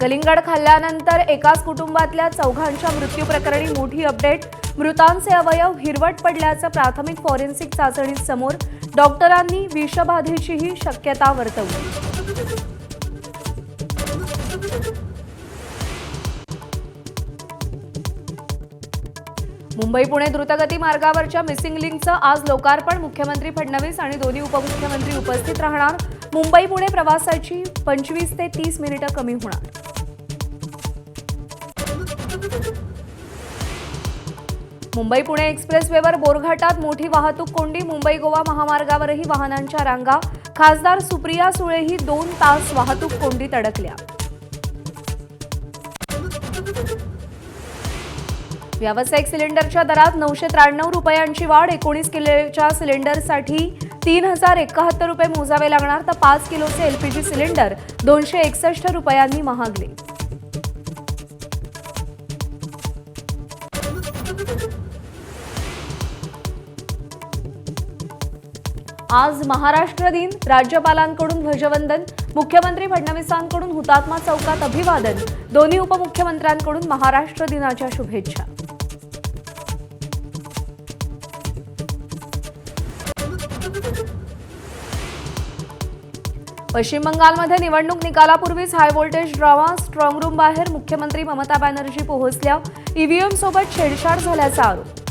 कलिंगड खाल्ल्यानंतर एकाच कुटुंबातल्या चौघांच्या मृत्यू प्रकरणी मोठी अपडेट। मृतांचे अवयव हिरवट पडल्याचं प्राथमिक फॉरेन्सिक चाचणीत समोर। डॉक्टरांनी विषबाधेचीही शक्यता वर्तवली। मुंबई पुणे द्रुतगती मार्गावरच्या मिसिंग लिंकचं आज लोकार्पण। मुख्यमंत्री फडणवीस आणि दोन्ही उपमुख्यमंत्री उपस्थित राहणार। मुंबई पुणे प्रवासाची 25 ते 30 मिनिटं कमी होणार। मुंबई पुणे एक्सप्रेसवेवर बोरघाटात मोठी वाहतूक कोंडी। मुंबई गोवा महामार्गावरही वाहनांच्या रांगा। खासदार सुप्रिया सुळेही 2 तास वाहतूक कोंडीत अडकल्या। व्यावसायिक सिलेंडरच्या दरात 993 रुपयांची वाढ। 19 किलोच्या सिलेंडरसाठी 3071 रुपये मोजावे लागणार, तर 5 किलोचे एलपीजी सिलेंडर 261 रुपयांनी महागले। आज महाराष्ट्र दिन। राज्यपालांकडून ध्वजवंदन। मुख्यमंत्री फडणवीसांकडून हुतात्मा चौकात अभिवादन। दोन्ही उपमुख्यमंत्र्यांकडून महाराष्ट्र दिनाच्या शुभेच्छा। पश्चिम बंगालमध्ये निवडणूक निकालापूर्वीच high voltage drama. Strong room बाहेर मुख्यमंत्री ममता बॅनर्जी पोहोचल्या। ईव्हीएम सोबत छेडछाड झाल्याचा आरोप।